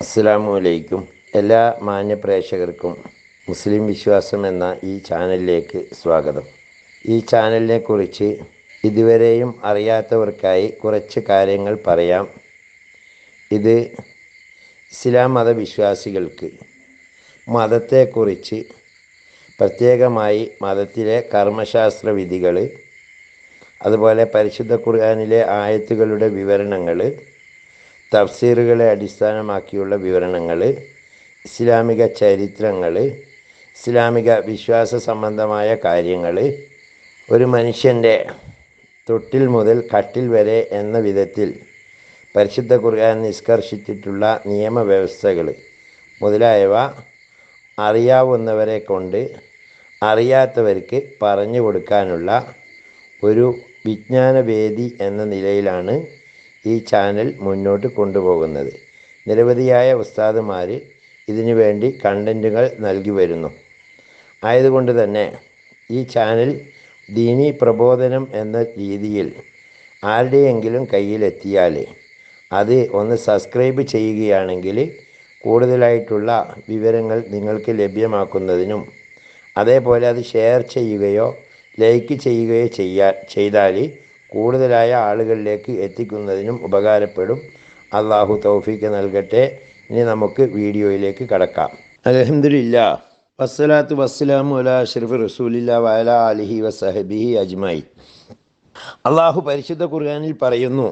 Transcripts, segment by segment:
അസ്സലാമു അലൈക്കും. എല്ലാ മാന്യ പ്രേക്ഷകർക്കും മുസ്ലിം വിശ്വാസം എന്ന ഈ ചാനലിലേക്ക് സ്വാഗതം. ഈ ചാനലിനെ കുറിച്ച് ഇതുവരെയും അറിയാത്തവർക്കായി കുറച്ച് കാര്യങ്ങൾ പറയാം. ഇത് ഇസ്ലാം മതവിശ്വാസികൾക്ക് മതത്തെക്കുറിച്ച്, പ്രത്യേകമായി മതത്തിലെ കർമ്മശാസ്ത്ര വിധികൾ, അതുപോലെ പരിശുദ്ധ ഖുർആനിലെ ആയത്തുകളുടെ വിവരണങ്ങൾ, തഫ്സീറുകളെ അടിസ്ഥാനമാക്കിയുള്ള വിവരണങ്ങൾ, ഇസ്ലാമിക ചരിത്രങ്ങൾ, ഇസ്ലാമിക വിശ്വാസ സംബന്ധമായ കാര്യങ്ങൾ, ഒരു മനുഷ്യൻ്റെ തൊട്ടിൽ മുതൽ കട്ടിൽ വരെ എന്ന വിധത്തിൽ പരിശുദ്ധ ഖുർആൻ നിഷ്കർഷിച്ചിട്ടുള്ള നിയമവ്യവസ്ഥകൾ മുതലായവ അറിയാവുന്നവരെ കൊണ്ട് അറിയാത്തവർക്ക് പറഞ്ഞു കൊടുക്കാനുള്ള ഒരു വിജ്ഞാനവേദി എന്ന നിലയിലാണ് ഈ ചാനൽ മുന്നോട്ട് കൊണ്ടുപോകുന്നത്. നിരവധിയായ ഉസ്താദുമാർ ഇതിനു വേണ്ടി കണ്ടൻറ്റുകൾ നൽകി വരുന്നു. ആയതുകൊണ്ട് തന്നെ ഈ ചാനൽ ദീനി പ്രബോധനം എന്ന രീതിയിൽ ആരുടെയെങ്കിലും കയ്യിലെത്തിയാൽ അത് ഒന്ന് സബ്സ്ക്രൈബ് ചെയ്യുകയാണെങ്കിൽ കൂടുതലായിട്ടുള്ള വിവരങ്ങൾ നിങ്ങൾക്ക് ലഭ്യമാക്കുന്നതിനും, അതേപോലെ അത് ഷെയർ ചെയ്യുകയോ ലൈക്ക് ചെയ്യുകയോ ചെയ്താൽ കൂടുതലായ ആളുകളിലേക്ക് എത്തിക്കുന്നതിനും ഉപകാരപ്പെടും. അള്ളാഹു തൗഫീഖ് നൽകട്ടെ. ഇനി നമുക്ക് വീഡിയോയിലേക്ക് കടക്കാം. അൽഹംദുലില്ലാ, വസ്സലാത്തു വസ്സലാമു അലാ അഷ്റഫി റസൂലില്ലാ വഅലാ ആലിഹി വസഹബിഹി അജ്മഈൻ. അള്ളാഹു പരിശുദ്ധ ഖുർആനിൽ പറയുന്നു,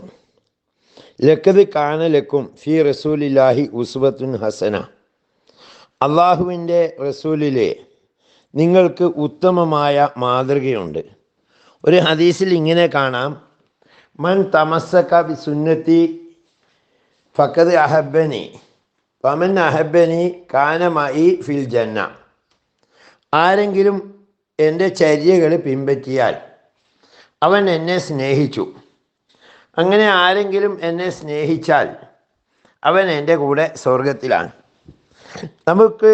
ലഖദ് കാന ലക്കും ഫീ റസൂലില്ലാഹി ഉസ്വത്തുൻ ഹസന. അള്ളാഹുവിൻ്റെ റസൂലിലെ നിങ്ങൾക്ക് ഉത്തമമായ മാതൃകയുണ്ട്. ഒരു ഹദീസിൽ ഇങ്ങനെ കാണാം, മൻ തമസ്സക ബി സുന്നത്തി ഫഖദ് അഹബ്ബനി വമൻ അഹബ്ബനി കാന മഇ ഫിൽ ജന്ന. ആരെങ്കിലും എൻ്റെ ചര്യകൾ പിൻപറ്റിയാൽ അവൻ എന്നെ സ്നേഹിച്ചു. അങ്ങനെ ആരെങ്കിലും എന്നെ സ്നേഹിച്ചാൽ അവൻ എൻ്റെ കൂടെ സ്വർഗത്തിലാണ്. നമുക്ക്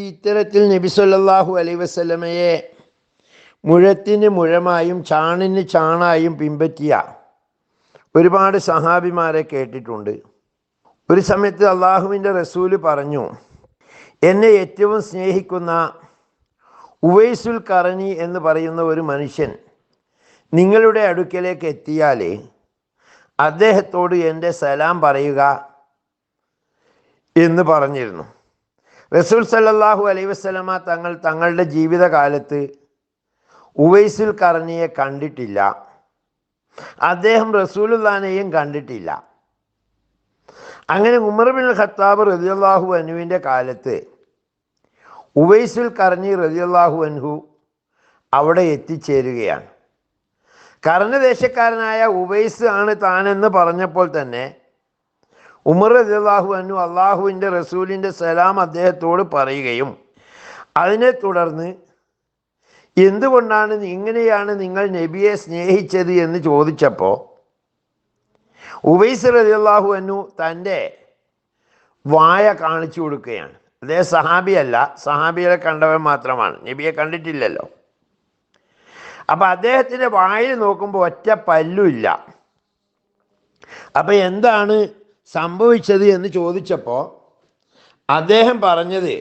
ഇത്തരത്തിൽ നബി സല്ലല്ലാഹു അലൈഹി വസല്ലമയെ മുഴത്തിന് മുഴമായും ചാണിന് ചാണായും പിൻപറ്റിയ ഒരുപാട് സഹാബിമാരെ കേട്ടിട്ടുണ്ട്. ഒരു സമയത്ത് അള്ളാഹുവിൻ്റെ റസൂല് പറഞ്ഞു, എന്നെ ഏറ്റവും സ്നേഹിക്കുന്ന ഉവൈസുൽ ഖറനി എന്ന് പറയുന്ന ഒരു മനുഷ്യൻ നിങ്ങളുടെ അടുക്കലേക്ക് എത്തിയാൽ അദ്ദേഹത്തോട് എൻ്റെ സലാം പറയുക എന്ന് പറഞ്ഞിരുന്നു. റസൂൽ സല്ലല്ലാഹു അലൈഹി വസല്ലമ തങ്ങളുടെ ജീവിതകാലത്ത് ഉവൈസുൽ ഖറനിയെ കണ്ടിട്ടില്ല. അദ്ദേഹം റസൂലുള്ളാഹിനെയും കണ്ടിട്ടില്ല. അങ്ങനെ ഉമർ ബിൻ ഖത്താബ് റളിയല്ലാഹു അൻഹുവിൻ്റെ കാലത്ത് ഉവൈസുൽ ഖറനി റളിയല്ലാഹു അൻഹു അവിടെ എത്തിച്ചേരുകയാണ്. കർണദേശക്കാരനായ ഉവൈസ് ആണ് താനെന്ന് പറഞ്ഞപ്പോൾ തന്നെ ഉമർ റളിയല്ലാഹു അൻഹു അള്ളാഹുവിൻ്റെ റസൂലിൻ്റെ സലാം അദ്ദേഹത്തോട് പറയുകയും അതിനെ തുടർന്ന് എന്തുകൊണ്ടാണ് ഇങ്ങനെയാണ് നിങ്ങൾ നബിയെ സ്നേഹിച്ചത് എന്ന് ചോദിച്ചപ്പോൾ ഉവൈസ് റളിയല്ലാഹു അൻഹു തൻ്റെ വായ കാണിച്ചു കൊടുക്കുകയാണ്. അദ്ദേഹം സഹാബിയല്ല, സഹാബിയെ കണ്ടവൻ മാത്രമാണ്, നബിയെ കണ്ടിട്ടില്ലല്ലോ. അപ്പം അദ്ദേഹത്തിൻ്റെ വായിൽ നോക്കുമ്പോൾ ഒറ്റ പല്ലുമില്ല. അപ്പം എന്താണ് സംഭവിച്ചത് എന്ന് ചോദിച്ചപ്പോൾ അദ്ദേഹം പറഞ്ഞത്,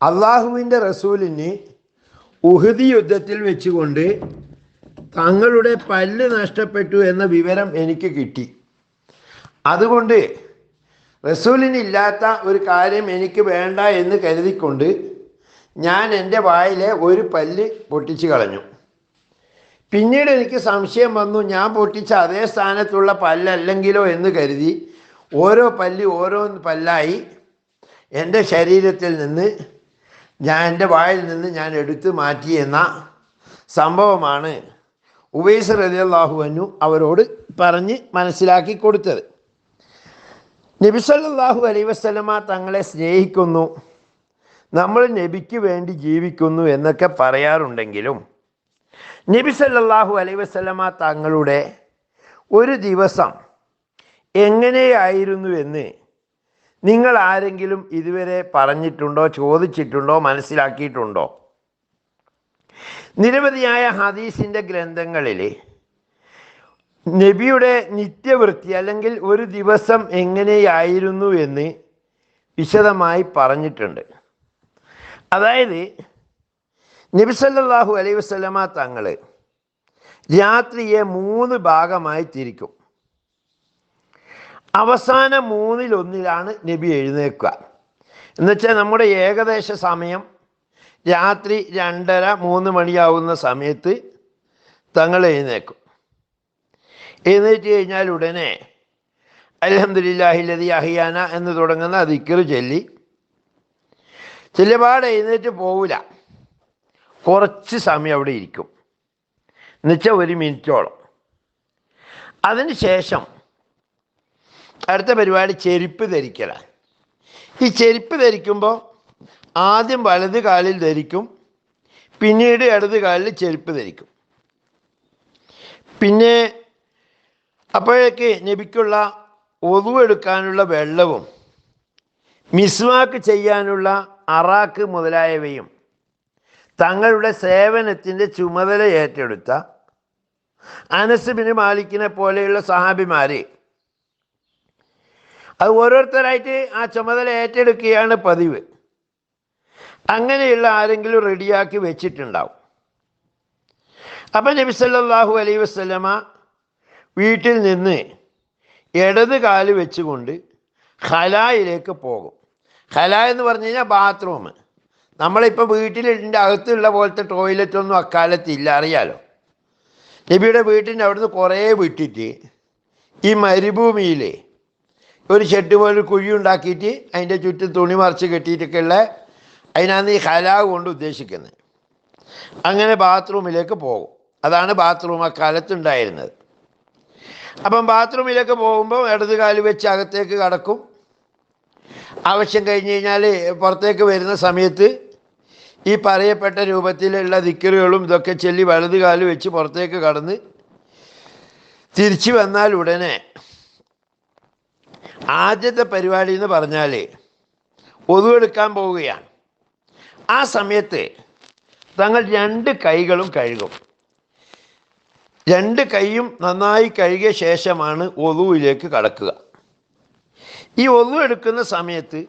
അള്ളാഹുവിൻ്റെ റസൂലിന് ഉഹദ് യുദ്ധത്തിൽ വെച്ചുകൊണ്ട് തങ്ങളുടെ പല്ല് നഷ്ടപ്പെട്ടു എന്ന വിവരം എനിക്ക് കിട്ടി. അതുകൊണ്ട് റസൂലിനില്ലാത്ത ഒരു കാര്യം എനിക്ക് വേണ്ട എന്ന് കരുതിക്കൊണ്ട് ഞാൻ എൻ്റെ വായിലെ ഒരു പല്ല് പൊട്ടിച്ച് കളഞ്ഞു. പിന്നീട് എനിക്ക് സംശയം വന്നു, ഞാൻ പൊട്ടിച്ച അതേ സ്ഥാനത്തുള്ള പല്ലല്ലെങ്കിലോ എന്ന് കരുതി ഓരോ പല്ലായി എൻ്റെ ശരീരത്തിൽ നിന്ന് എൻ്റെ വായിൽ നിന്ന് ഞാൻ എടുത്തു മാറ്റി എന്ന സംഭവമാണ് ഉവൈസ് റളിയല്ലാഹു അൻഹു അവരോട് പറഞ്ഞ് മനസ്സിലാക്കി കൊടുത്തത്. നബി സല്ലല്ലാഹു അലൈഹി വസല്ലമ തങ്ങളെ സ്നേഹിക്കുന്നു, നമ്മൾ നബിക്ക് വേണ്ടി ജീവിക്കുന്നു എന്നൊക്കെ പറയാറുണ്ടെങ്കിലും നബി സല്ലല്ലാഹു അലൈഹി വസല്ലമ തങ്ങളുടെ ഒരു ദിവസം എങ്ങനെയായിരുന്നു എന്ന് നിങ്ങൾ ആരെങ്കിലും ഇതുവരെ പറഞ്ഞിട്ടുണ്ടോ, ചോദിച്ചിട്ടുണ്ടോ, മനസ്സിലാക്കിയിട്ടുണ്ടോ? നിരവധിയായ ഹദീസിൻ്റെ ഗ്രന്ഥങ്ങളിൽ നബിയുടെ നിത്യവൃത്തി അല്ലെങ്കിൽ ഒരു ദിവസം എങ്ങനെയായിരുന്നു എന്ന് വിശദമായി പറഞ്ഞിട്ടുണ്ട്. അതായത് നബി സല്ലല്ലാഹു അലൈഹി വസല്ലമ തങ്ങൾ രാത്രിയെ 3 ഭാഗമായി തിരിക്കും. അവസാന 3-1 നബി എഴുന്നേൽക്കുക. എന്നുവെച്ചാൽ നമ്മുടെ ഏകദേശ സമയം രാത്രി 2:30-3 മണിയാവുന്ന സമയത്ത് തങ്ങൾ എഴുന്നേക്കും. എഴുന്നേറ്റ് കഴിഞ്ഞാൽ ഉടനെ അൽഹംദുലില്ലാഹില്ലദി അഹ്യാന എന്ന് തുടങ്ങുന്ന ദിക്ർ ചൊല്ലി ചിലപാട് എഴുന്നേറ്റ് പോവില്ല, കുറച്ച് സമയം അവിടെ ഇരിക്കും, എന്നുവെച്ചാൽ 1 മിനിറ്റോളം. അതിന് ശേഷം അടുത്ത പരിപാടി ചെരുപ്പ് ധരിക്കലാണ്. ഈ ചെരുപ്പ് ധരിക്കുമ്പോൾ ആദ്യം വലത് കാലിൽ ധരിക്കും, പിന്നീട് ഇടത് കാലിൽ ചെരുപ്പ് ധരിക്കും. പിന്നെ അപ്പോഴേക്ക് നബിക്കുള്ള ഒതു എടുക്കാനുള്ള വെള്ളവും മിസ്വാക്ക് ചെയ്യാനുള്ള അറാക്ക് മുതലായവയും തങ്ങളുടെ സേവനത്തിൻ്റെ ചുമതല ഏറ്റെടുത്ത അനസ് ബിൻ മാലിക്കിനെ പോലെയുള്ള സഹാബിമാർ അത് ഓരോരുത്തരായിട്ട് ആ ചുമതല ഏറ്റെടുക്കുകയാണ് പതിവ്. അങ്ങനെയുള്ള ആരെങ്കിലും റെഡിയാക്കി വെച്ചിട്ടുണ്ടാവും. അപ്പം നബി സല്ലല്ലാഹു അലൈഹി വസല്ലമ വീട്ടിൽ നിന്ന് ഇടത് കാല് വെച്ചുകൊണ്ട് ഖലായിലേക്ക് പോകും. ഖല എന്ന് പറഞ്ഞു കഴിഞ്ഞാൽ ബാത്റൂം. നമ്മളിപ്പോൾ വീട്ടിലിൻ്റെ അകത്തുള്ള പോലത്തെ ടോയ്ലറ്റൊന്നും അക്കാലത്തില്ല, അറിയാലോ. നബിയുടെ വീട്ടിൻ്റെ അവിടുന്ന് കുറേ വിട്ടിട്ട് ഈ മരുഭൂമിയിൽ ഒരു ഷെഡ് പോലെ കുഴി ഉണ്ടാക്കിയിട്ട് അതിൻ്റെ ചുറ്റും തുണി മറിച്ച് കെട്ടിയിട്ടൊക്കെയുള്ള അതിനാണ് ഈ ഖലാവ് കൊണ്ട് ഉദ്ദേശിക്കുന്നത്. അങ്ങനെ ബാത്റൂമിലേക്ക് പോകും. അതാണ് ബാത്റൂം അക്കാലത്ത് ഉണ്ടായിരുന്നത്. അപ്പം ബാത്റൂമിലേക്ക് പോകുമ്പോൾ ഇടത് കാല് വെച്ച് അകത്തേക്ക് കടക്കും. ആവശ്യം കഴിഞ്ഞ് കഴിഞ്ഞാൽ പുറത്തേക്ക് വരുന്ന സമയത്ത് ഈ പറയപ്പെട്ട രൂപത്തിലുള്ള ദിക്റുകളും ഇതൊക്കെ ചൊല്ലി വലത് കാല് വെച്ച് പുറത്തേക്ക് കടന്ന് തിരിച്ചു വന്നാൽ ഉടനെ ആദ്യത്തെ പരിപാടി എന്ന് പറഞ്ഞാൽ ഒതു എടുക്കാൻ പോവുകയാണ്. ആ സമയത്ത് തങ്ങൾ 2 കൈകളും കഴുകും. 2 കൈയും നന്നായി കഴുകിയ ശേഷമാണ് ഒതുവിലേക്ക് കടക്കുക. ഈ ഒതു എടുക്കുന്ന സമയത്ത്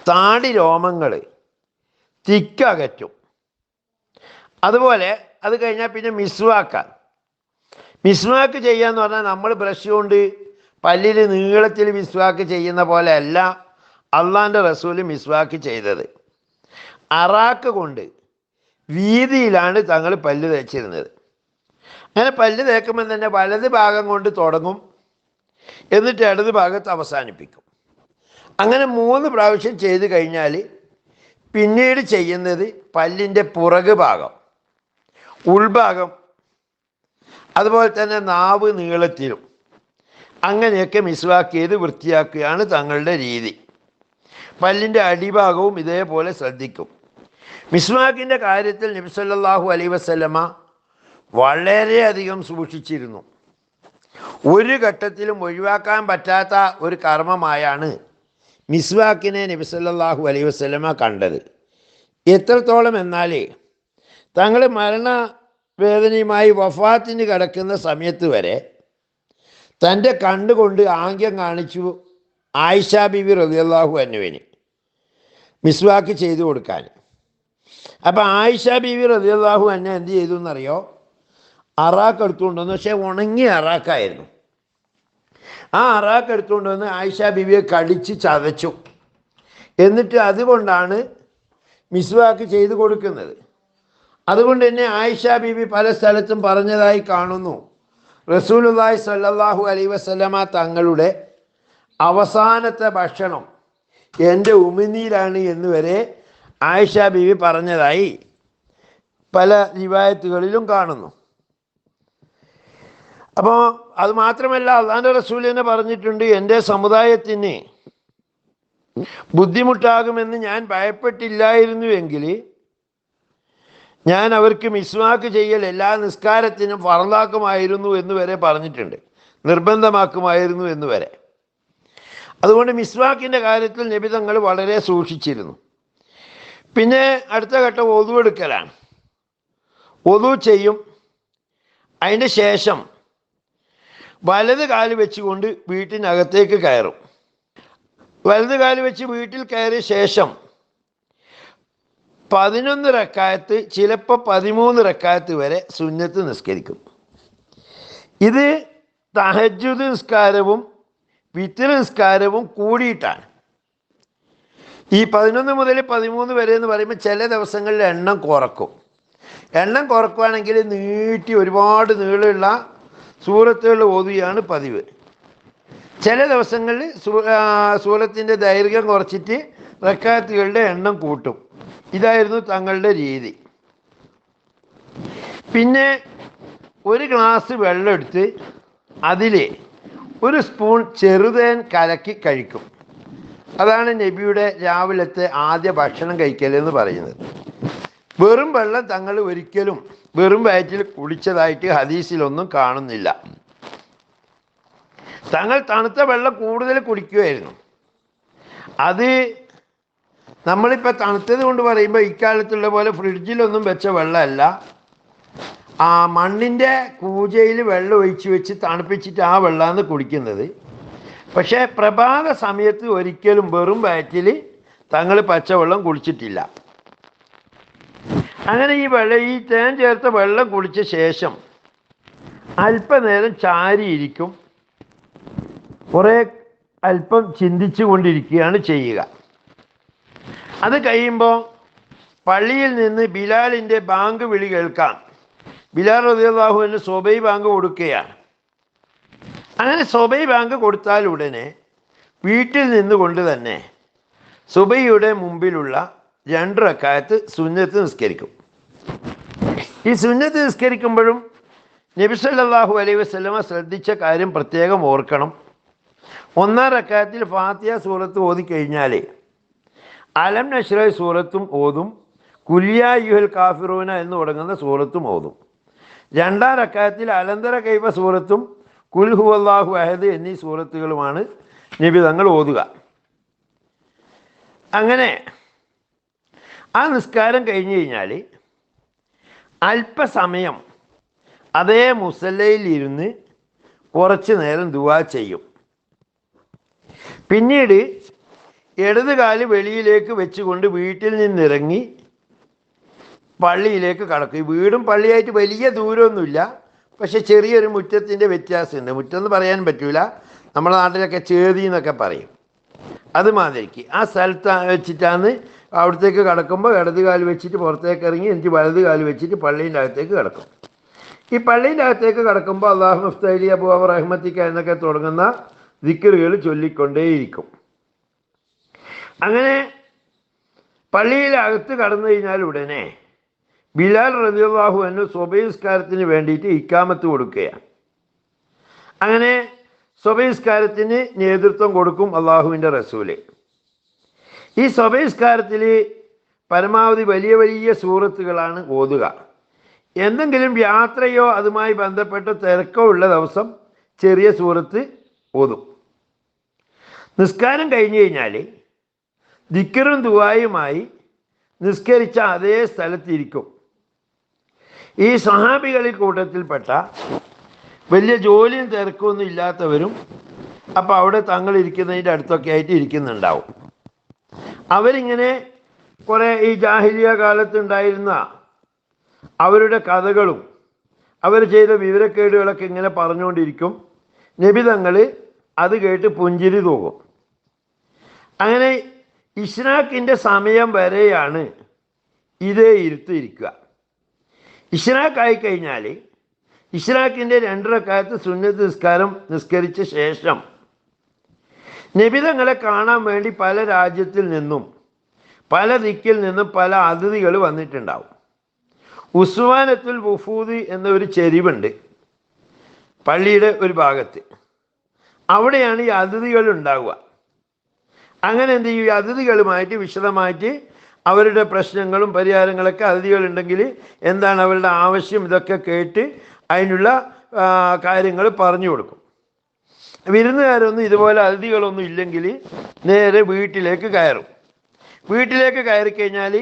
താടി രോമങ്ങൾ തിക്കകറ്റും. അതുപോലെ അത് കഴിഞ്ഞാൽ പിന്നെ മിസ്വാക്ക് ചെയ്യാന്ന് പറഞ്ഞാൽ നമ്മൾ ബ്രഷ് കൊണ്ട് പല്ലിൽ നീളത്തിൽ മിസ്വാക്ക് ചെയ്യുന്ന പോലെ അല്ല അള്ളാൻ്റെ റസൂൽ മിസ്വാക്ക് ചെയ്തത്. അറാക്ക് കൊണ്ട് വീതിയിലാണ് തങ്ങൾ പല്ല് തേച്ചിരുന്നത്. അങ്ങനെ പല്ല് തേക്കുമ്പോൾ തന്നെ വലത് ഭാഗം കൊണ്ട് തുടങ്ങും, എന്നിട്ട് ഇടത് ഭാഗത്ത് അവസാനിപ്പിക്കും. അങ്ങനെ 3 പ്രാവശ്യം ചെയ്ത് കഴിഞ്ഞാൽ പിന്നീട് ചെയ്യുന്നത് പല്ലിൻ്റെ പുറക് ഭാഗം, ഉൾഭാഗം, അതുപോലെ തന്നെ നാവ് നീളത്തിലും അങ്ങനെയൊക്കെ മിസ്വാക്ക് ചെയ്ത് വൃത്തിയാക്കുകയാണ് തങ്ങളുടെ രീതി. പല്ലിൻ്റെ അടിഭാഗവും ഇതേപോലെ ശ്രദ്ധിക്കും. മിസ്വാക്കിൻ്റെ കാര്യത്തിൽ നബി സല്ലല്ലാഹു അലൈഹി വസല്ലമ വളരെയധികം സൂക്ഷിച്ചിരുന്നു. ഒരു ഘട്ടത്തിലും ഒഴിവാക്കാൻ പറ്റാത്ത ഒരു കർമ്മമായാണ് മിസ്വാക്കിനെ നബി സല്ലല്ലാഹു അലൈഹി വസല്ലമ കണ്ടത്. എത്രത്തോളം എന്നാൽ തങ്ങൾ മരണവേദനയുമായി വഫാത്തിന് കിടക്കുന്ന സമയത്ത് വരെ തൻ്റെ കണ്ണുകൊണ്ട് ആംഗ്യം കാണിച്ചു ആയിഷ ബീവി റളിയല്ലാഹു അൻഹുവിന് മിസ്വാക്ക് ചെയ്തു കൊടുക്കാൻ. അപ്പം ആയിഷ ബീവി റളിയല്ലാഹു അൻഹ എന്ത് ചെയ്തു എന്നറിയോ? അറാക്ക് എടുത്തുകൊണ്ടുവന്നു. പക്ഷേ ഉണങ്ങിയ അറാക്കായിരുന്നു. ആ അറാക്ക് എടുത്തുകൊണ്ടുവന്ന് ആയിഷ ബീവിയെ കടിച്ച് ചതച്ചു. എന്നിട്ട് അതുകൊണ്ടാണ് മിസ്വാക്ക് ചെയ്തു കൊടുക്കുന്നത്. അതുകൊണ്ട് തന്നെ ആയിഷ ബീവി പല സ്ഥലത്തും പറഞ്ഞതായി കാണുന്നു, റസൂലുള്ളാഹി സ്വല്ലല്ലാഹു അലൈഹി വസല്ലമ തങ്ങളുടെ അവസാനത്തെ ഭക്ഷണം എൻ്റെ ഉമിനീരാണ് എന്ന് വരെ ആയിഷ ബീവി പറഞ്ഞതായി പല റിവായത്തുകളിലും കാണുന്നു. അപ്പോൾ അത് മാത്രമല്ല, അള്ളാൻ്റെ റസൂൽ തന്നെ പറഞ്ഞിട്ടുണ്ട്, എൻ്റെ സമുദായത്തിന് ബുദ്ധിമുട്ടാകുമെന്ന് ഞാൻ ഭയപ്പെട്ടില്ലായിരുന്നുവെങ്കിൽ ഞാൻ അവർക്ക് മിസ്വാക്ക് ചെയ്യൽ എല്ലാ നിസ്കാരത്തിനും ഫർളാക്കുമായിരുന്നു എന്ന് വരെ പറഞ്ഞിട്ടുണ്ട്, നിർബന്ധമാക്കുമായിരുന്നു എന്ന് വരെ. അതുകൊണ്ട് മിസ്വാക്കിൻ്റെ കാര്യത്തിൽ നബി തങ്ങൾ വളരെ സൂക്ഷിച്ചിരുന്നു. പിന്നെ അടുത്ത ഘട്ടം ഒതു എടുക്കലാണ്. ഒതു ചെയ്യും. അതിൻ്റെ ശേഷം വലത് കാല് വെച്ചുകൊണ്ട് വീട്ടിനകത്തേക്ക് കയറും. വലത് കാല് വെച്ച് വീട്ടിൽ കയറിയ ശേഷം 11 റക്അത്ത്, ചിലപ്പോൾ 13 റക്അത്ത് വരെ സുന്നത്ത് നിസ്കരിക്കും. ഇത് തഹജ്ജുദ് നിസ്കാരവും വിത്ർ നിസ്കാരവും കൂടിയിട്ടാണ്. ഈ 11 മുതൽ 13 വരെ എന്ന് പറയുമ്പോൾ ചില ദിവസങ്ങളിൽ എണ്ണം കുറക്കും. എണ്ണം കുറക്കുകയാണെങ്കിൽ നീട്ടി ഒരുപാട് നീളമുള്ള സൂറത്തുകൾ ഓതുകയാണ് പതിവ്. ചില ദിവസങ്ങളിൽ സൂറത്തിൻ്റെ ദൈർഘ്യം കുറച്ചിട്ട് റക്അത്തുകളുടെ എണ്ണം കൂട്ടും. ഇതായിരുന്നു തങ്ങളുടെ രീതി. പിന്നെ ഒരു ഗ്ലാസ് വെള്ളം എടുത്ത് അതിൽ ഒരു സ്പൂൺ ചെറുതേൻ കലക്കി കഴിക്കും. അതാണ് നബിയുടെ രാവിലത്തെ ആദ്യ ഭക്ഷണം കഴിക്കലെന്ന് പറയുന്നത്. വെറും വെള്ളം തങ്ങൾ ഒരിക്കലും വെറും വയറ്റിൽ കുടിച്ചതായിട്ട് ഹദീസിലൊന്നും കാണുന്നില്ല. തങ്ങൾ തണുത്ത വെള്ളം കൂടുതൽ കുടിക്കുമായിരുന്നു. അത് നമ്മളിപ്പോൾ തണുത്തത് കൊണ്ട് പറയുമ്പോൾ ഇക്കാലത്തുള്ള പോലെ ഫ്രിഡ്ജിലൊന്നും വെച്ച വെള്ളമല്ല. ആ മണ്ണിൻ്റെ കൂജയിൽ വെള്ളം ഒഴിച്ച് വെച്ച് തണുപ്പിച്ചിട്ട് ആ വെള്ളമാണ് കുടിക്കുന്നത്. പക്ഷേ പ്രഭാത സമയത്ത് ഒരിക്കലും വെറും വയറ്റിൽ തങ്ങൾ പച്ചവെള്ളം കുടിച്ചിട്ടില്ല. അങ്ങനെ ഈ തേൻ ചേർത്ത വെള്ളം കുടിച്ച ശേഷം അല്പനേരം ചാരിയിരിക്കും. കുറേ അല്പം ചിന്തിച്ചു കൊണ്ടിരിക്കുകയാണ് ചെയ്യുക. അത് കഴിയുമ്പോൾ പള്ളിയിൽ നിന്ന് ബിലാലിൻ്റെ ബാങ്ക് വിളി കേൾക്കാം. ബിലാൽ റളിയല്ലാഹു അൻഹു സുബൈ ബാങ്ക് കൊടുക്കുകയാണ്. അങ്ങനെ സുബൈ ബാങ്ക് കൊടുത്താൽ ഉടനെ വീട്ടിൽ നിന്നുകൊണ്ട് തന്നെ സുബൈയുടെ മുമ്പിലുള്ള 2 റക്അത്ത് സുന്നത്ത് നിസ്കരിക്കും. ഈ സുന്നത്ത് നിസ്കരിക്കുമ്പോഴും നബി സല്ലല്ലാഹു അലൈഹി വസല്ലമ ശ്രദ്ധിച്ച കാര്യം പ്രത്യേകം ഓർക്കണം. 1-ാം റക്അത്തിൽ ഫാത്തിഹ സൂറത്ത് ഓതിക്കഴിഞ്ഞാൽ അലം നശ്റഹ് സൂറത്തും ഓതും, ഖുൽ യാ അയ്യുഹൽ കാഫിറൂന എന്ന് തുടങ്ങുന്ന സൂറത്തും ഓതും. 2-ാം റക്അത്തിൽ അലന്തര കൈഫ സൂറത്തും ഖുൽ ഹുവല്ലാഹു അഹദ് എന്നീ സൂറത്തുകളുമാണ് നബി തങ്ങൾ ഓതുക. അങ്ങനെ ആ നിസ്കാരം കഴിഞ്ഞ് കഴിഞ്ഞാൽ അല്പസമയം അതേ മുസല്ലയിൽ ഇരുന്ന് കുറച്ച് നേരം ദുആ ചെയ്യും. പിന്നീട് ഇടത് കാല് വെളിയിലേക്ക് വെച്ചുകൊണ്ട് വീട്ടിൽ നിന്നിറങ്ങി പള്ളിയിലേക്ക് കടക്കും. ഈ വീടും പള്ളിയായിട്ട് വലിയ ദൂരമൊന്നുമില്ല, പക്ഷെ ചെറിയൊരു മുറ്റത്തിൻ്റെ വ്യത്യാസമുണ്ട്. മുറ്റം എന്ന് പറയാൻ പറ്റൂല, നമ്മുടെ നാട്ടിലൊക്കെ ചേതി എന്നൊക്കെ പറയും. അതുമാതിരിക്ക് ആ സ്ഥലത്ത് വെച്ചിട്ടാണ് അവിടത്തേക്ക് കടക്കുമ്പോൾ ഇടത് കാല് വെച്ചിട്ട് പുറത്തേക്ക് ഇറങ്ങി എനിക്ക് വലത് കാല് വെച്ചിട്ട് പള്ളീൻ്റെ അകത്തേക്ക് കിടക്കും. ഈ പള്ളീൻ്റെ അകത്തേക്ക് കിടക്കുമ്പോൾ അല്ലാഹു മുഫ്തഹി അബ്വാബ റഹ്മത്തിക എന്നൊക്കെ തുടങ്ങുന്ന ദിക്റുകൾ ചൊല്ലിക്കൊണ്ടേയിരിക്കും. അങ്ങനെ പള്ളിയിലകത്ത് കടന്നു കഴിഞ്ഞാൽ ഉടനെ ബിലാൽ റളിയല്ലാഹു അൻഹു സുബഹി നിസ്കാരത്തിന് വേണ്ടിയിട്ട് ഇക്കാമത്ത് കൊടുക്കുകയാണ്. അങ്ങനെ സുബഹി നിസ്കാരത്തിന് നേതൃത്വം കൊടുക്കും അള്ളാഹുവിൻ്റെ റസൂല്. ഈ സുബഹി നിസ്കാരത്തിൽ പരമാവധി വലിയ വലിയ സൂറത്തുകളാണ് ഓതുക. എന്തെങ്കിലും യാത്രയോ അതുമായി ബന്ധപ്പെട്ട തിരക്കോ ഉള്ള ദിവസം ചെറിയ സൂറത്ത് ഓതും. നിസ്കാരം കഴിഞ്ഞ് കഴിഞ്ഞാൽ ദിക്റും ദുആയുമായി നിസ്കരിച്ച അതേ സ്ഥലത്തിരിക്കും. ഈ സ്വഹാബികളിൽ കൂട്ടത്തിൽപ്പെട്ട വലിയ ജോലിയും തിരക്കൊന്നും ഇല്ലാത്തവരും അപ്പോൾ അവിടെ തങ്ങളിരിക്കുന്നതിൻ്റെ അടുത്തൊക്കെ ആയിട്ട് ഇരിക്കുന്നുണ്ടാവും. അവരിങ്ങനെ കുറേ ഈ ജാഹിലിയ കാലത്തുണ്ടായിരുന്ന അവരുടെ കഥകളും അവർ ചെയ്ത വിവരക്കേടുകളൊക്കെ ഇങ്ങനെ പറഞ്ഞുകൊണ്ടിരിക്കും. നബി തങ്ങൾ അത് കേട്ട് പുഞ്ചിരി തൂകും. അങ്ങനെ ഇശ്റാഖിൻ്റെ സമയം വരെയാണ് ഇതേ ഇരുത്തിയിരിക്കുക. ഇശ്റാഖായി കഴിഞ്ഞാൽ ഇശ്റാഖിൻ്റെ 2 റക്അത്ത് സുന്നത്ത് നിസ്കാരം നിസ്കരിച്ച ശേഷം നബി തങ്ങളെ കാണാൻ വേണ്ടി പല രാജ്യത്തിൽ നിന്നും പല ദിക്കിൽ നിന്നും പല അതിഥികൾ വന്നിട്ടുണ്ടാവും. ഉസ്വാനത്തുൽ വുഫൂദ് എന്നൊരു ചെരിവുണ്ട് പള്ളിയുടെ ഒരു ഭാഗത്ത്. അവിടെയാണ് ഈ അതിഥികൾ ഉണ്ടാവുക. അങ്ങനെ എന്ത് ചെയ്യും, അതിഥികളുമായിട്ട് വിശദമായിട്ട് അവരുടെ പ്രശ്നങ്ങളും പരിഹാരങ്ങളൊക്കെ അതിഥികളുണ്ടെങ്കിൽ എന്താണ് അവരുടെ ആവശ്യം ഇതൊക്കെ കേട്ട് അതിനുള്ള കാര്യങ്ങൾ പറഞ്ഞു കൊടുക്കും. വിരുന്നുകാരൊന്നും ഇതുപോലെ അതിഥികളൊന്നും ഇല്ലെങ്കിൽ നേരെ വീട്ടിലേക്ക് കയറും. വീട്ടിലേക്ക് കയറി കഴിഞ്ഞാൽ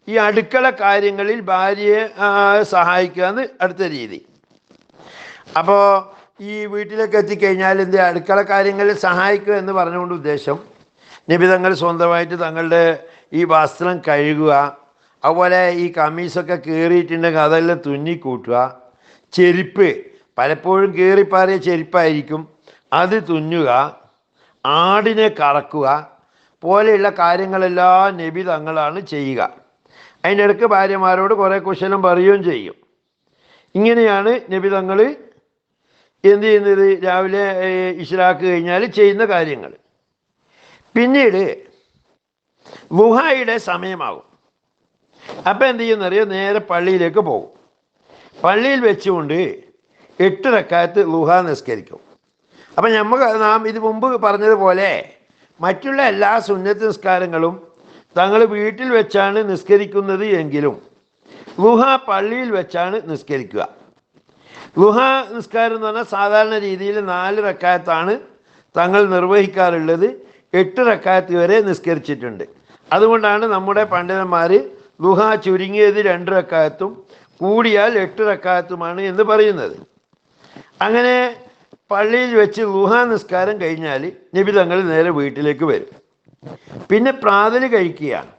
ഈ അടുക്കള കാര്യങ്ങളിൽ ഭാര്യയെ സഹായിക്കുക എന്ന് അടുത്ത രീതി. അപ്പോൾ ഈ വീട്ടിലേക്ക് എത്തിക്കഴിഞ്ഞാൽ അടുക്കള കാര്യങ്ങളിൽ സഹായിക്കുക എന്ന് പറഞ്ഞുകൊണ്ട് ഉദ്ദേശം നബി തങ്ങൾ സ്വന്തമായിട്ട് തങ്ങളുടെ ഈ വസ്ത്രം കഴുകുക, അതുപോലെ ഈ കമ്മീസൊക്കെ കീറിയിട്ടുണ്ടെങ്കിൽ അതെല്ലാം തുന്നിക്കൂട്ടുക, ചെരുപ്പ് പലപ്പോഴും കീറിപ്പാറിയ ചെരുപ്പായിരിക്കും അത് തുന്നുക, ആടിനെ കറക്കുക പോലെയുള്ള കാര്യങ്ങളെല്ലാം നബി തങ്ങളാണ് ചെയ്യുക. അതിൻ്റെ ഇടയ്ക്ക് ഭാര്യമാരോട് കുറേ കുശലം പറയുകയും ചെയ്യും. ഇങ്ങനെയാണ് നബി തങ്ങൾ എന്ത് ചെയ്യുന്നത്, രാവിലെ ഇശ്റാക്ക് കഴിഞ്ഞാൽ ചെയ്യുന്ന കാര്യങ്ങൾ. പിന്നീട് ളുഹായുടെ സമയമാകും. അപ്പം എന്ത് ചെയ്യുന്നറിയോ, നേരെ പള്ളിയിലേക്ക് പോകും. പള്ളിയിൽ വെച്ചുകൊണ്ട് 8 റക്അത്ത് ളുഹ നിസ്കരിക്കും. അപ്പം നാം ഇത് മുമ്പ് പറഞ്ഞതുപോലെ മറ്റുള്ള എല്ലാ സുന്നത്ത് നിസ്കാരങ്ങളും തങ്ങൾ വീട്ടിൽ വെച്ചാണ് നിസ്കരിക്കുന്നത് എങ്കിലും ളുഹ പള്ളിയിൽ വെച്ചാണ് നിസ്കരിക്കുക. ളുഹ നിസ്കാരം എന്ന് പറഞ്ഞാൽ സാധാരണ രീതിയിൽ 4 റക്അത്താണ് തങ്ങൾ നിർവഹിക്കാറുള്ളത്. 8 റക്അത്ത് വരെ നിസ്കരിച്ചിട്ടുണ്ട്. അതുകൊണ്ടാണ് നമ്മുടെ പണ്ഡിതന്മാർ ളുഹ ചുരുങ്ങിയത് 2 റക്അത്തും കൂടിയാൽ 8 റക്അത്തുമാണ് എന്ന് പറയുന്നത്. അങ്ങനെ പള്ളിയിൽ വെച്ച് ളുഹ നിസ്കാരം കഴിഞ്ഞാൽ നബി തങ്ങൾ നേരെ വീട്ടിലേക്ക് വരും. പിന്നെ പ്രാതൽ കഴിക്കുകയാണ്.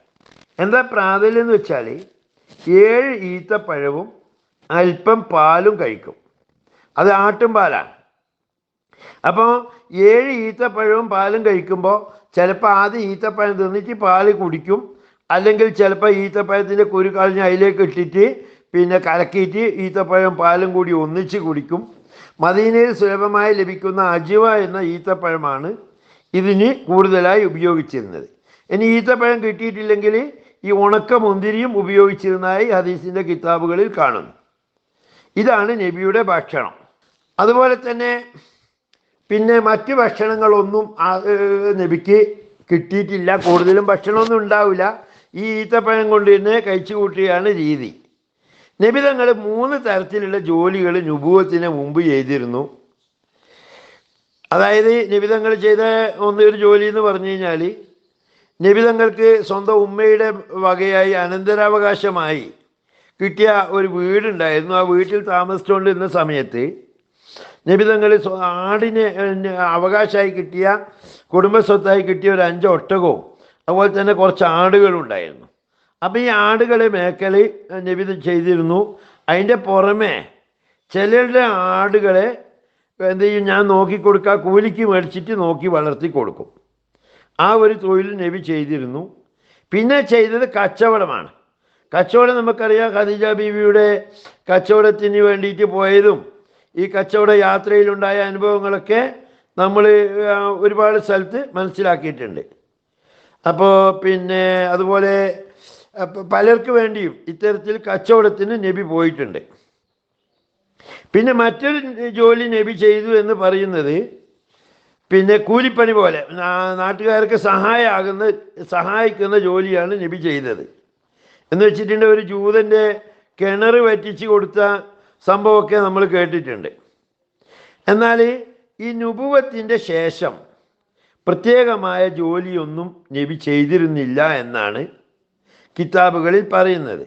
എന്താ പ്രാതൽ എന്ന് വെച്ചാൽ 7 ഈത്തപ്പഴവും അല്പം പാലും കഴിക്കും. അത് ആട്ടും പാലാണ്. അപ്പോൾ 7 ഈത്തപ്പഴവും പാലും കഴിക്കുമ്പോൾ ചിലപ്പോൾ ആദ്യം ഈത്തപ്പഴം തിന്നിട്ട് പാല് കുടിക്കും, അല്ലെങ്കിൽ ചിലപ്പോൾ ഈത്തപ്പഴത്തിൻ്റെ കുരു കളഞ്ഞ് അതിലേക്ക് ഇട്ടിട്ട് പിന്നെ കലക്കിയിട്ട് ഈത്തപ്പഴം പാലും കൂടി ഒന്നിച്ച് കുടിക്കും. മദീനയിൽ സുലഭമായി ലഭിക്കുന്ന അജ്വ എന്ന ഈത്തപ്പഴമാണ് ഇതിന് കൂടുതലായി ഉപയോഗിച്ചിരുന്നത്. ഇനി ഈത്തപ്പഴം കിട്ടിയിട്ടില്ലെങ്കിൽ ഈ ഉണക്ക മുന്തിരിയും ഉപയോഗിച്ചിരുന്നതായി ഹദീസിൻ്റെ കിതാബുകളിൽ കാണുന്നു. ഇതാണ് നബിയുടെ ഭക്ഷണം. അതുപോലെ തന്നെ പിന്നെ മറ്റ് ഭക്ഷണങ്ങളൊന്നും നബിക്ക് കിട്ടിയിട്ടില്ല. കൂടുതലും ഭക്ഷണമൊന്നും ഉണ്ടാവില്ല. ഈ ഈത്തപ്പഴം കൊണ്ട് തന്നെ കഴിച്ചു കൂട്ടുകയാണ് രീതി. നബി തങ്ങൾ 3 തരത്തിലുള്ള ജോലികൾ നുബുവത്തിന് മുമ്പ് ചെയ്തിരുന്നു. അതായത് നബി തങ്ങൾ ചെയ്ത ഒരു ജോലി എന്ന് പറഞ്ഞു കഴിഞ്ഞാൽ, നബി തങ്ങൾക്ക് സ്വന്തം ഉമ്മയുടെ വകയായി അനന്തരാവകാശമായി കിട്ടിയ ഒരു വീടുണ്ടായിരുന്നു. ആ വീട്ടിൽ താമസിച്ചുകൊണ്ടിരുന്ന സമയത്ത് നബി തങ്ങൾ ആടിനെ അവകാശമായി കിട്ടിയ, കുടുംബസ്വത്തായി കിട്ടിയ ഒരു 5 ഒട്ടകവും അതുപോലെ തന്നെ കുറച്ച് ആടുകളുണ്ടായിരുന്നു. അപ്പോൾ ഈ ആടുകളെ മേക്കൽ നബി ചെയ്തിരുന്നു. അതിൻ്റെ പുറമെ ചിലരുടെ ആടുകളെ എന്ത് ചെയ്യും, ഞാൻ നോക്കിക്കൊടുക്കുക, കൂലിക്ക് മേടിച്ചിട്ട് നോക്കി വളർത്തി കൊടുക്കും. ആ ഒരു തൊഴിൽ നബി ചെയ്തിരുന്നു. പിന്നെ ചെയ്തത് കച്ചവടമാണ്. കച്ചവടം നമുക്കറിയാം. ഖദീജ ബീവിയുടെ കച്ചവടത്തിന് വേണ്ടിയിട്ട് പോയതും ഈ കച്ചവട യാത്രയിലുണ്ടായ അനുഭവങ്ങളൊക്കെ നമ്മൾ ഒരുപാട് സ്ഥലത്ത് മനസ്സിലാക്കിയിട്ടുണ്ട്. അപ്പോൾ പിന്നെ അതുപോലെ പലർക്ക് വേണ്ടിയും ഇത്തരത്തിൽ കച്ചവടത്തിന് നബി പോയിട്ടുണ്ട്. പിന്നെ മറ്റൊരു ജോലി നബി ചെയ്തു എന്ന് പറയുന്നത് പിന്നെ കൂലിപ്പണി പോലെ നാട്ടുകാർക്ക് സഹായിക്കുന്ന ജോലിയാണ് നബി ചെയ്തത്. എന്ന് വെച്ചിട്ടുണ്ടെങ്കിൽ ഒരു ജൂതൻ്റെ കിണർ വറ്റിച്ച് കൊടുത്ത സംഭവമൊക്കെ നമ്മൾ കേട്ടിട്ടുണ്ട്. എന്നാൽ ഈ നുബുവത്തിൻ്റെ ശേഷം പ്രത്യേകമായ ജോലിയൊന്നും നബി ചെയ്തിരുന്നില്ല എന്നാണ് കിതാബുകളിൽ പറയുന്നത്.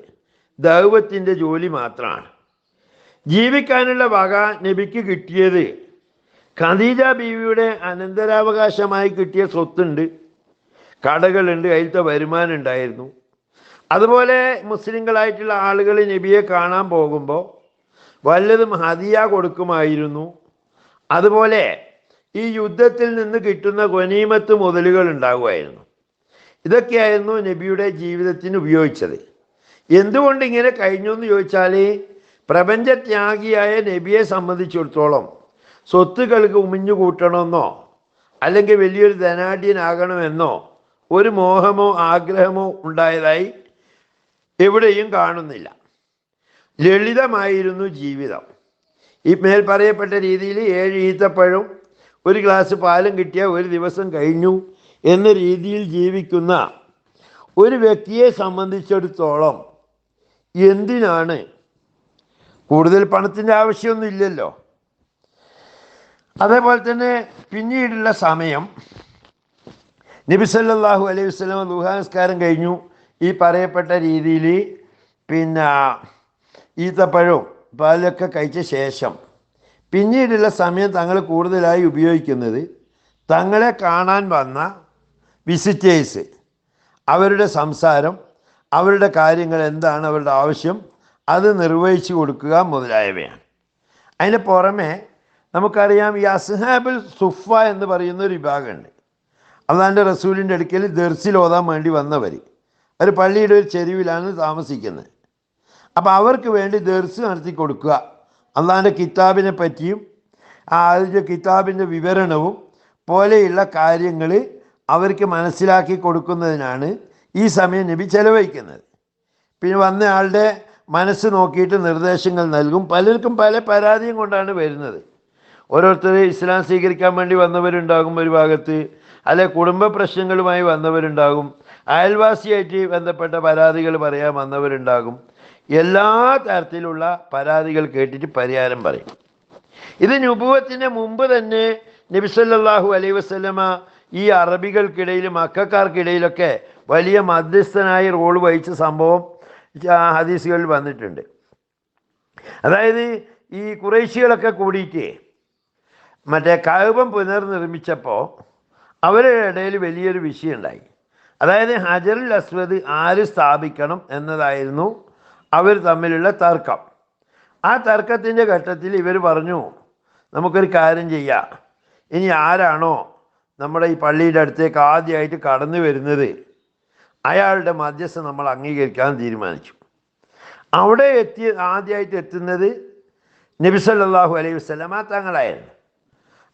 ദഅവത്തിൻ്റെ ജോലി മാത്രമാണ്. ജീവിക്കാനുള്ള വക നബിക്ക് കിട്ടിയത് ഖദീജ ബീവിയുടെ അനന്തരാവകാശമായി കിട്ടിയ സ്വത്തുണ്ട്, കടകളുണ്ട്, അതിലത്തെ വരുമാനം ഉണ്ടായിരുന്നു. അതുപോലെ മുസ്ലിങ്ങളായിട്ടുള്ള ആളുകൾ നബിയെ കാണാൻ പോകുമ്പോൾ വല്ലതും ഹദിയ കൊടുക്കുമായിരുന്നു. അതുപോലെ ഈ യുദ്ധത്തിൽ നിന്ന് കിട്ടുന്ന ഗനീമത്ത് മുതലുകൾ ഉണ്ടാകുമായിരുന്നു. ഇതൊക്കെയായിരുന്നു നബിയുടെ ജീവിതത്തിന് ഉപയോഗിച്ചത്. എന്തുകൊണ്ട് ഇങ്ങനെ കഴിഞ്ഞു എന്ന് ചോദിച്ചാൽ, പ്രപഞ്ചത്യാഗിയായ നബിയെ സംബന്ധിച്ചിടത്തോളം സ്വത്തുക്കൾക്ക് ഉമിഞ്ഞു കൂട്ടണമെന്നോ അല്ലെങ്കിൽ വലിയൊരു ധനാഢ്യനാകണമെന്നോ ഒരു മോഹമോ ആഗ്രഹമോ ഉണ്ടായതായി എവിടെയും കാണുന്നില്ല. ലളിതമായിരുന്നു ജീവിതം. ഈ മേൽ പറയപ്പെട്ട രീതിയിൽ 7 ഈത്തപ്പഴം 1 ഗ്ലാസ് പാലും കിട്ടിയ ഒരു ദിവസം കഴിഞ്ഞു എന്ന രീതിയിൽ ജീവിക്കുന്ന ഒരു വ്യക്തിയെ സംബന്ധിച്ചിടത്തോളം എന്തിനാണ് കൂടുതൽ പണത്തിൻ്റെ ആവശ്യമൊന്നും ഇല്ലല്ലോ. അതേപോലെ തന്നെ പിന്നീടുള്ള സമയം നബി സല്ലല്ലാഹു അലൈഹി വസല്ലം ളുഹാ നിസ്കാരം കഴിഞ്ഞു ഈ പറയപ്പെട്ട രീതിയിൽ പിന്നെ ഈത്തപ്പഴവും പാലൊക്കെ കഴിച്ച ശേഷം പിന്നീടുള്ള സമയം തങ്ങൾ കൂടുതലായി ഉപയോഗിക്കുന്നത് തങ്ങളെ കാണാൻ വന്ന വിസിറ്റേഴ്സ്, അവരുടെ സംസാരം, അവരുടെ കാര്യങ്ങൾ എന്താണ്, അവരുടെ ആവശ്യം, അത് നിർവഹിച്ചു കൊടുക്കുക മുതലായവയാണ്. അതിന് പുറമെ നമുക്കറിയാം ഈ അസ്ഹാബുൽ സുഫ എന്ന് പറയുന്ന ഒരു വിഭാഗമുണ്ട്. അള്ളാൻ്റെ റസൂലിൻ്റെ അടുക്കൽ ദർസിൽ ഓതാൻ വേണ്ടി വന്നവർ, ഒരു പള്ളിയുടെ ഒരു ചെരുവിലാണ് താമസിക്കുന്നത്. അപ്പോൾ അവർക്ക് വേണ്ടി ദർസ് നടത്തി കൊടുക്കുക, അള്ളാൻ്റെ കിതാബിനെ പറ്റിയും അതിൻ്റെ കിതാബിൻ്റെ വിവരണവും പോലെയുള്ള കാര്യങ്ങൾ അവർക്ക് മനസ്സിലാക്കി കൊടുക്കുന്നതിനാണ് ഈ സമയം നബി ചെലവഴിക്കുന്നത്. പിന്നെ വന്ന ആളുടെ മനസ്സ് നോക്കിയിട്ട് നിർദ്ദേശങ്ങൾ നൽകും. പലർക്കും പല പരാതിയും കൊണ്ടാണ് വരുന്നത്. ഓരോരുത്തർ ഇസ്ലാം സ്വീകരിക്കാൻ വേണ്ടി വന്നവരുണ്ടാകും ഒരു ഭാഗത്ത്, അല്ലെ കുടുംബ പ്രശ്നങ്ങളുമായി വന്നവരുണ്ടാകും, അയൽവാസിയായിട്ട് ബന്ധപ്പെട്ട പരാതികൾ പറയാൻ വന്നവരുണ്ടാകും. എല്ലാ തരത്തിലുള്ള പരാതികൾ കേട്ടിട്ട് പരിഹാരം പറയും. ഇത് നുബുവത്തിന് മുമ്പ് തന്നെ നബി സല്ലല്ലാഹു അലൈഹി വസല്ലമ ഈ അറബികൾക്കിടയിൽ മക്കക്കാർക്കിടയിലൊക്കെ വലിയ മധ്യസ്ഥനായി റോൾ വഹിച്ച സംഭവം ഹദീസുകളിൽ വന്നിട്ടുണ്ട്. അതായത് ഈ ഖുറൈശികളൊക്കെ കൂടിയിട്ട് മറ്റേ കഅബ പുനർനിർമ്മിച്ചപ്പോൾ അവരുടെ ഇടയിൽ വലിയൊരു വിഷയം ഉണ്ടായി. അതായത് ഹജറുൽ അസ്വദ് ആര് സ്ഥാപിക്കണം എന്നതായിരുന്നു അവർ തമ്മിലുള്ള തർക്കം. ആ തർക്കത്തിൻ്റെ ഘട്ടത്തിൽ ഇവർ പറഞ്ഞു, നമുക്കൊരു കാര്യം ചെയ്യാം, ഇനി ആരാണോ നമ്മുടെ ഈ പള്ളിയുടെ അടുത്തേക്ക് ആദ്യമായിട്ട് കടന്നു വരുന്നത് അയാളുടെ മധ്യസ്ഥ നമ്മൾ അംഗീകരിക്കാൻ തീരുമാനിച്ചു. അവിടെ ആദ്യമായിട്ട് എത്തുന്നത് നബി സല്ലല്ലാഹു അലൈഹി വസല്ലമ തങ്ങളായിരുന്നു.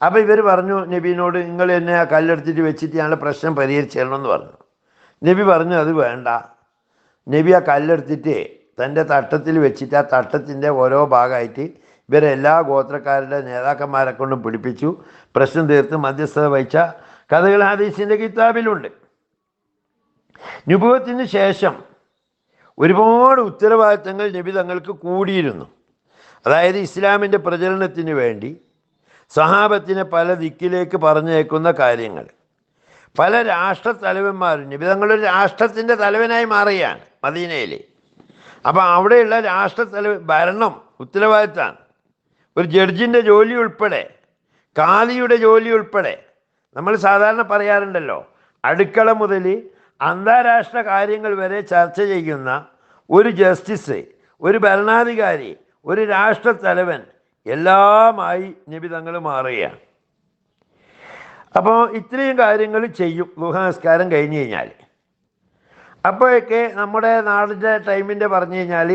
അപ്പോൾ ഇവർ പറഞ്ഞു നബീനോട്, നിങ്ങൾ എന്നെ ആ കല്ലെടുത്തിട്ട് വെച്ചിട്ട് ഞങ്ങളുടെ പ്രശ്നം പരിഹരിച്ചു തരണമെന്ന് പറഞ്ഞു. നബി പറഞ്ഞു അത് വേണ്ട. നബി ആ കല്ലെടുത്തിട്ട് തൻ്റെ തട്ടത്തിൽ വെച്ചിട്ട് ആ തട്ടത്തിൻ്റെ ഓരോ ഭാഗമായിട്ട് ഇവരെല്ലാ ഗോത്രക്കാരുടെ നേതാക്കന്മാരെ കൊണ്ടും പിടിപ്പിച്ചു, പ്രശ്നം തീർത്ത് മധ്യസ്ഥത വഹിച്ച കഥകൾ ഹദീസിൻ്റെ കിതാബിലുണ്ട്. നുബുവത്തിന് ശേഷം ഒരുപാട് ഉത്തരവാദിത്തങ്ങൾ നബി തങ്ങൾക്ക് കൂടിയിരുന്നു. അതായത് ഇസ്ലാമിൻ്റെ പ്രചരണത്തിന് വേണ്ടി സഹാബത്തിനെ പല ദിക്കിലേക്ക് പറഞ്ഞേക്കുന്ന കാര്യങ്ങൾ, പല രാഷ്ട്രത്തലവന്മാരും നബി തങ്ങളൊരു രാഷ്ട്രത്തിൻ്റെ തലവനായി മാറുകയാണ് മദീനയിൽ. അപ്പോൾ അവിടെയുള്ള ഭരണം ഉത്തരവാദിത്തമാണ്. ഒരു ജഡ്ജിൻ്റെ ജോലി ഉൾപ്പെടെ, കാദിയുടെ ജോലി ഉൾപ്പെടെ. നമ്മൾ സാധാരണ പറയാറുണ്ടല്ലോ, അടുക്കള മുതൽ അന്താരാഷ്ട്ര കാര്യങ്ങൾ വരെ ചർച്ച ചെയ്യുന്ന ഒരു ജസ്റ്റിസ്, ഒരു ഭരണാധികാരി, ഒരു രാഷ്ട്രത്തലവൻ എല്ലാമായി നബി തങ്ങൾ മാറുകയാണ്. അപ്പോൾ ഇത്രയും കാര്യങ്ങൾ ചെയ്യും ളുഹ നിസ്കാരം കഴിഞ്ഞ് കഴിഞ്ഞാൽ. അപ്പോഴൊക്കെ നമ്മുടെ നാടിൻ്റെ ടൈമിൻ്റെ പറഞ്ഞു കഴിഞ്ഞാൽ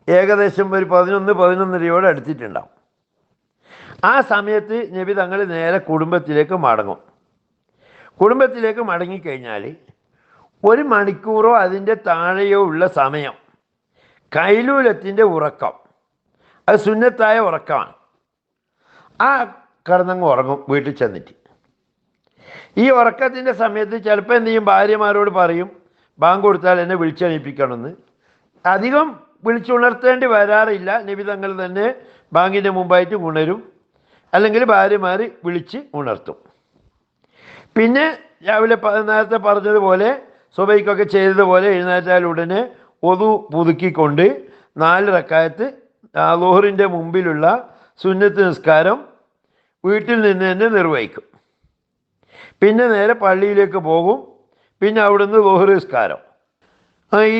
ഏകദേശം ഒരു 11-11:30 അടുത്തിട്ടുണ്ടാവും. ആ സമയത്ത് നബി തങ്ങൾ നേരെ കുടുംബത്തിലേക്ക് മടങ്ങും. കുടുംബത്തിലേക്ക് മടങ്ങിക്കഴിഞ്ഞാൽ 1 മണിക്കൂറോ അതിൻ്റെ താഴെയോ ഉള്ള സമയം കൈലൂലത്തിൻ്റെ ഉറക്കം, അത് സുന്നത്തായ ഉറക്കമാണ്. ആ കിടന്നങ്ങ് ഉറങ്ങും വീട്ടിൽ ചെന്നിട്ട്. ഈ ഉറക്കത്തിൻ്റെ സമയത്ത് ചിലപ്പോൾ എന്ത് ചെയ്യും, ഭാര്യമാരോട് പറയും ബാങ്ക് കൊടുത്താൽ എന്നെ വിളിച്ചെണീപ്പിക്കണമെന്ന്. അധികം വിളിച്ചുണർത്തേണ്ടി വരാറില്ല, നബി തങ്ങൾ തന്നെ ബാങ്കിൻ്റെ മുമ്പായിട്ട് ഉണരും, അല്ലെങ്കിൽ ഭാര്യമാർ വിളിച്ച് ഉണർത്തും. പിന്നെ രാവിലെ നേരത്തെ പറഞ്ഞതുപോലെ സുബൈക്കൊക്കെ ചെയ്തതുപോലെ എഴുന്നേറ്റാൽ ഉടനെ ഒതു പുതുക്കിക്കൊണ്ട് 4 റക്അത്ത് ളുഹറിൻ്റെ മുമ്പിലുള്ള സുന്നത്ത് നിസ്കാരം വീട്ടിൽ നിന്ന് തന്നെ നിർവഹിക്കും. പിന്നെ നേരെ പള്ളിയിലേക്ക് പോകും. പിന്നെ അവിടുന്ന് ളുഹർ നിസ്കാരം.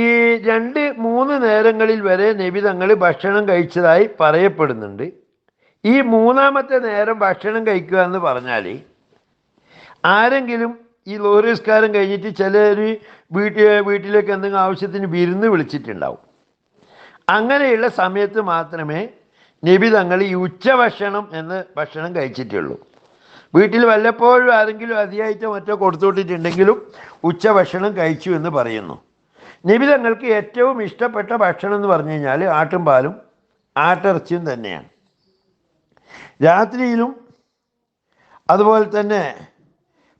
ഈ 2-3 നേരങ്ങളിൽ വരെ നബി തങ്ങൾ ഭക്ഷണം കഴിച്ചതായി പറയപ്പെടുന്നുണ്ട്. ഈ 3-ാമത്തെ നേരം ഭക്ഷണം കഴിക്കുക എന്ന് പറഞ്ഞാൽ, ആരെങ്കിലും ഈ ളുഹർ നിസ്കാരം കഴിഞ്ഞിട്ട് ചിലർ വീട്ടിലേക്ക് എന്തെങ്കിലും ആവശ്യത്തിന് വിരുന്ന് വിളിച്ചിട്ടുണ്ടാവും. അങ്ങനെയുള്ള സമയത്ത് മാത്രമേ നബി തങ്ങൾ ഈ ഉച്ചഭക്ഷണം എന്ന ഭക്ഷണം കഴിച്ചിട്ടുള്ളൂ. വീട്ടിൽ വല്ലപ്പോഴും ആരെങ്കിലും അതിയായിട്ടോ മറ്റോ കൊടുത്തുവിട്ടിട്ടുണ്ടെങ്കിലും ഉച്ചഭക്ഷണം കഴിച്ചു എന്ന് പറയുന്നു. നബി തങ്ങൾക്ക് ഏറ്റവും ഇഷ്ടപ്പെട്ട ഭക്ഷണം എന്ന് പറഞ്ഞു കഴിഞ്ഞാൽ ആട്ടും പാലും ആട്ടിറച്ചിയും തന്നെയാണ്. രാത്രിയിലും അതുപോലെ തന്നെ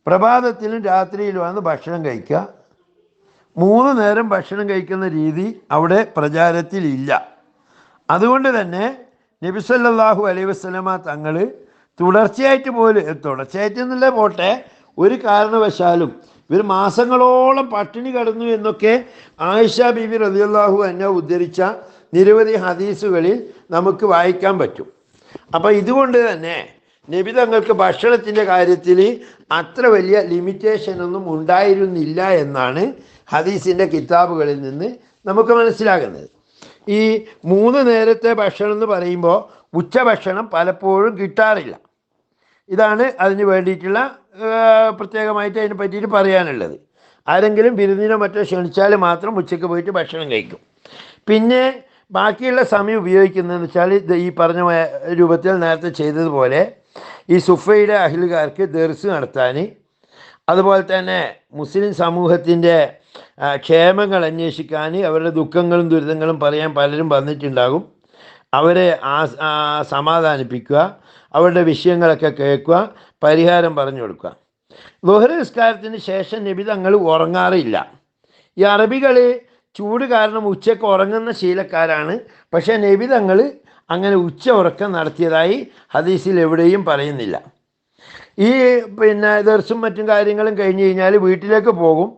പ്രഭാതത്തിലും രാത്രിയിലുമാണ് ഭക്ഷണം കഴിക്കുക. 3 നേരം ഭക്ഷണം കഴിക്കുന്ന രീതി അവിടെ പ്രചാരത്തിലില്ല. അതുകൊണ്ട് തന്നെ നബി സല്ലല്ലാഹു അലൈഹി വസല്ലമ തങ്ങൾ തുടർച്ചയായിട്ട് എന്നല്ല പോട്ടെ, ഒരു കാരണവശാലും ഇവർ മാസങ്ങളോളം പട്ടിണി കിടന്നു എന്നൊക്കെ ആയിഷ ബീവി റളിയല്ലാഹു അൻഹ ഉദ്ധരിച്ച നിരവധി ഹദീസുകളിൽ നമുക്ക് വായിക്കാൻ പറ്റും. അപ്പോൾ ഇതുകൊണ്ട് തന്നെ നബി തങ്ങൾക്ക് ഭക്ഷണത്തിൻ്റെ കാര്യത്തിൽ അത്ര വലിയ ലിമിറ്റേഷനൊന്നും ഉണ്ടായിരുന്നില്ല എന്നാണ് ഹദീസിൻ്റെ കിതാബുകളിൽ നിന്ന് നമുക്ക് മനസ്സിലാകുന്നത്. ഈ 3 നേരത്തെ ഭക്ഷണം എന്ന് പറയുമ്പോൾ ഉച്ചഭക്ഷണം പലപ്പോഴും കിട്ടാറില്ല. ഇതാണ് അതിന് വേണ്ടിയിട്ടുള്ള പ്രത്യേകമായിട്ട് അതിനെ പറ്റിയിട്ട് പറയാനുള്ളത്. ആരെങ്കിലും വിരുന്നിനോ മറ്റോ ക്ഷണിച്ചാൽ മാത്രം ഉച്ചയ്ക്ക് പോയിട്ട് ഭക്ഷണം കഴിക്കും. പിന്നെ ബാക്കിയുള്ള സമയം ഉപയോഗിക്കുന്നതെന്ന് വെച്ചാൽ ഈ പറഞ്ഞ രൂപത്തിൽ നേരത്തെ ചെയ്തതുപോലെ ഈ സുഫയുടെ അഹിലുകാർക്ക് ദർസ് നടത്താൻ, അതുപോലെ തന്നെ മുസ്ലിം സമൂഹത്തിൻ്റെ ക്ഷേമങ്ങൾ അന്വേഷിക്കാൻ, അവരുടെ ദുഃഖങ്ങളും ദുരിതങ്ങളും പറയാൻ പലരും വന്നിട്ടുണ്ടാകും. അവരെ സമാധാനിപ്പിക്കുക, അവരുടെ വിഷയങ്ങളൊക്കെ കേൾക്കുക, പരിഹാരം പറഞ്ഞു കൊടുക്കുക. ളുഹർ നിസ്കാരത്തിന് ശേഷം നബി തങ്ങൾ ഉറങ്ങാറില്ല. ഈ അറബികൾ ചൂട് കാരണം ഉച്ചയ്ക്ക് ഉറങ്ങുന്ന ശീലക്കാരാണ്. പക്ഷേ നബി തങ്ങൾ അങ്ങനെ ഉച്ച ഉറക്കം നടത്തിയതായി ഹദീസിൽ എവിടെയും പറയുന്നില്ല. ഈ ദർസും മറ്റും കാര്യങ്ങളും കഴിഞ്ഞ് കഴിഞ്ഞാൽ വീട്ടിലേക്ക് പോകും.